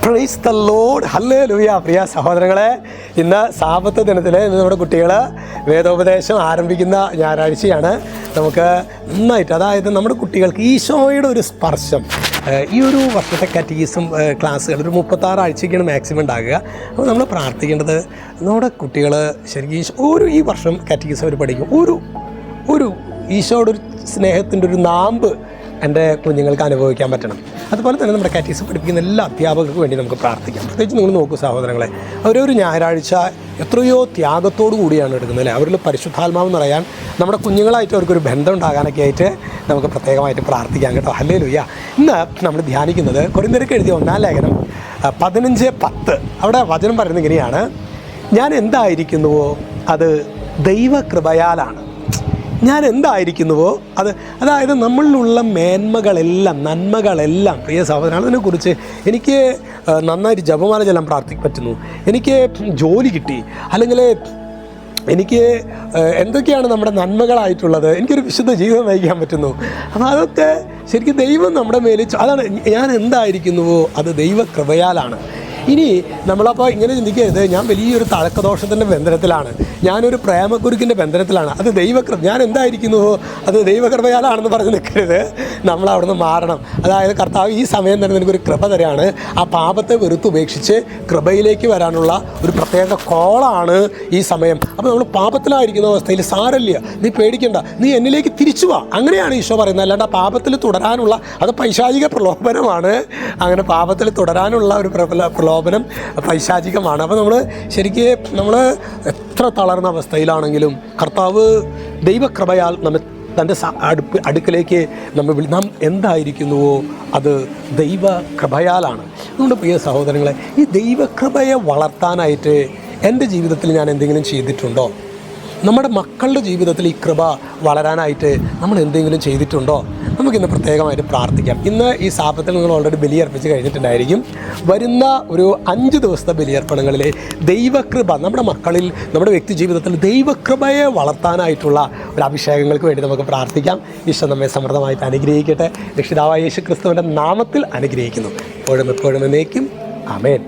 Price the lord, hallelujah. പ്രിയ സഹോദരങ്ങളെ, ഇന്ന് സാബത്ത് ദിനത്തിൽ നമ്മുടെ കുട്ടികൾ വേദോപദേശം ആരംഭിക്കുന്ന ഞായറാഴ്ചയാണ്. നമുക്ക് നന്നായിട്ട്, അതായത് നമ്മുടെ കുട്ടികൾക്ക് ഈശോയുടെ ഒരു സ്പർശം, ഈ ഒരു വർഷത്തെ കാറ്റഗീസും ക്ലാസ്സുകൾ ഒരു 36 ആഴ്ചയ്ക്കാണ് മാക്സിമം ഉണ്ടാകുക. അപ്പോൾ നമ്മൾ പ്രാർത്ഥിക്കേണ്ടത് നമ്മുടെ കുട്ടികൾ ശരിക്കും ഈ വർഷം കാറ്റഗീസ് അവർ പഠിക്കും. ഒരു ഈശോയുടെ ഒരു സ്നേഹത്തിൻ്റെ ഒരു നാമ്പ് എൻ്റെ കുഞ്ഞുങ്ങൾക്ക് അനുഭവിക്കാൻ പറ്റണം. അതുപോലെ തന്നെ നമ്മുടെ കാറ്റഗീസ് പഠിപ്പിക്കുന്ന എല്ലാ അധ്യാപകർക്കും വേണ്ടി നമുക്ക് പ്രാർത്ഥിക്കാം. പ്രത്യേകിച്ച് നിങ്ങൾ നോക്കൂ സഹോദരങ്ങളെ, അവരൊരു ഞായറാഴ്ച എത്രയോ ത്യാഗത്തോടു കൂടിയാണ് എടുക്കുന്നത് അല്ലേ. അവരിൽ പരിശുദ്ധാത്മാവ് നിറയാൻ നമ്മുടെ കുഞ്ഞുങ്ങളായിട്ട് അവർക്കൊരു ബന്ധം ഉണ്ടാകാനൊക്കെ ആയിട്ട് നമുക്ക് പ്രത്യേകമായിട്ട് പ്രാർത്ഥിക്കാം കേട്ടോ. ഹല്ലേലൂയ. ഇന്ന് നമ്മൾ ധ്യാനിക്കുന്നത് കൊരിന്ത്യർക്ക് എഴുതിയ 1-ാം ലേഖനം 15:10. അവിടെ വചനം പറയുന്നത് ഇങ്ങനെയാണ്: ഞാൻ എന്തായിരിക്കുന്നുവോ അത് ദൈവകൃപയാലാണ്. ഞാൻ എന്തായിരിക്കുന്നുവോ അതായത് നമ്മളിലുള്ള മേന്മകളെല്ലാം, നന്മകളെല്ലാം, പ്രിയ സഹോദരൻ, അതിനെക്കുറിച്ച് എനിക്ക് നന്നായിട്ട് ജപമാല ചെല്ലാൻ പറ്റുന്നു, എനിക്ക് ജോലി കിട്ടി, അല്ലെങ്കിൽ എനിക്ക് എന്തൊക്കെയാണ് നമ്മുടെ നന്മകളായിട്ടുള്ളത്, എനിക്കൊരു വിശുദ്ധ ജീവിതം നയിക്കാൻ പറ്റുന്നു. അപ്പോൾ അതൊക്കെ ശരിക്കും ദൈവം നമ്മുടെ മേലിൽ, അതാണ് ഞാൻ എന്തായിരിക്കുന്നുവോ അത് ദൈവകൃപയാലാണ്. ഇനി നമ്മളപ്പോൾ ഇങ്ങനെ ചിന്തിക്കരുത്, ഞാൻ വലിയൊരു തഴക്കദോഷത്തിൻ്റെ ബന്ധനത്തിലാണ്, ഞാനൊരു പ്രേമക്കുരുക്കിൻ്റെ ബന്ധനത്തിലാണ്, അത് ഞാൻ എന്തായിരിക്കുന്നുവോ അത് ദൈവകൃപയാലാണെന്ന് പറഞ്ഞ് നിൽക്കരുത്. നമ്മൾ അവിടുന്ന് മാറണം. അതായത് കർത്താവ് ഈ സമയം തന്നെ എനിക്കൊരു കൃപ തരാണ്. ആ പാപത്തെ വെറുത്തുപേക്ഷിച്ച് കൃപയിലേക്ക് വരാനുള്ള ഒരു പ്രത്യേക കോളാണ് ഈ സമയം. അപ്പോൾ നമ്മൾ പാപത്തിലായിരിക്കുന്ന അവസ്ഥയിൽ സാരമില്ല, നീ പേടിക്കണ്ട, നീ എന്നിലേക്ക് തിരിച്ചു വാ, അങ്ങനെയാണ് ഈശോ പറയുന്നത്. അല്ലാണ്ട് ആ പാപത്തിൽ തുടരാനുള്ള, അത് പൈശാചിക പ്രലോഭനമാണ്. അങ്ങനെ പാപത്തിൽ തുടരാനുള്ള ഒരു പ്രലോഭനം പൈശാചികമാണ്. അപ്പോൾ നമ്മൾ എത്ര തളർന്ന അവസ്ഥയിലാണെങ്കിലും കർത്താവ് ദൈവകൃപയാൽ നമ്മെ തൻ്റെ അടുക്കലേക്ക് നാം എന്തായിരിക്കുന്നുവോ അത് ദൈവകൃപയാലാണ്. അതുകൊണ്ട് പ്രിയ സഹോദരങ്ങളെ, ഈ ദൈവകൃപയെ വളർത്താനായിട്ട് എൻ്റെ ജീവിതത്തിൽ ഞാൻ എന്തെങ്കിലും ചെയ്തിട്ടുണ്ടോ? നമ്മുടെ മക്കളുടെ ജീവിതത്തിൽ ഈ കൃപ വളരാനായിട്ട് നമ്മൾ എന്തെങ്കിലും ചെയ്തിട്ടുണ്ടോ? നമുക്കിന്ന് പ്രത്യേകമായിട്ട് പ്രാർത്ഥിക്കാം. ഇന്ന് ഈ സാപത്തിൽ നിങ്ങൾ ഓൾറെഡി ബലിയർപ്പിച്ച് കഴിഞ്ഞിട്ടുണ്ടായിരിക്കും. വരുന്ന ഒരു 5 ദിവസത്തെ ബലിയർപ്പണങ്ങളിൽ ദൈവകൃപ നമ്മുടെ മക്കളിൽ, നമ്മുടെ വ്യക്തി ജീവിതത്തിൽ ദൈവകൃപയെ വളർത്താനായിട്ടുള്ള ഒരു അഭിഷേകങ്ങൾക്ക് വേണ്ടി നമുക്ക് പ്രാർത്ഥിക്കാം. ഈശോ നമ്മെ സമൃദ്ധമായിട്ട് അനുഗ്രഹിക്കട്ടെ. രക്ഷിതാവായ യേശു ക്രിസ്തുവിൻ്റെ നാമത്തിൽ അനുഗ്രഹിക്കുന്നു. എപ്പോഴും എന്നേക്കും. ആമേൻ.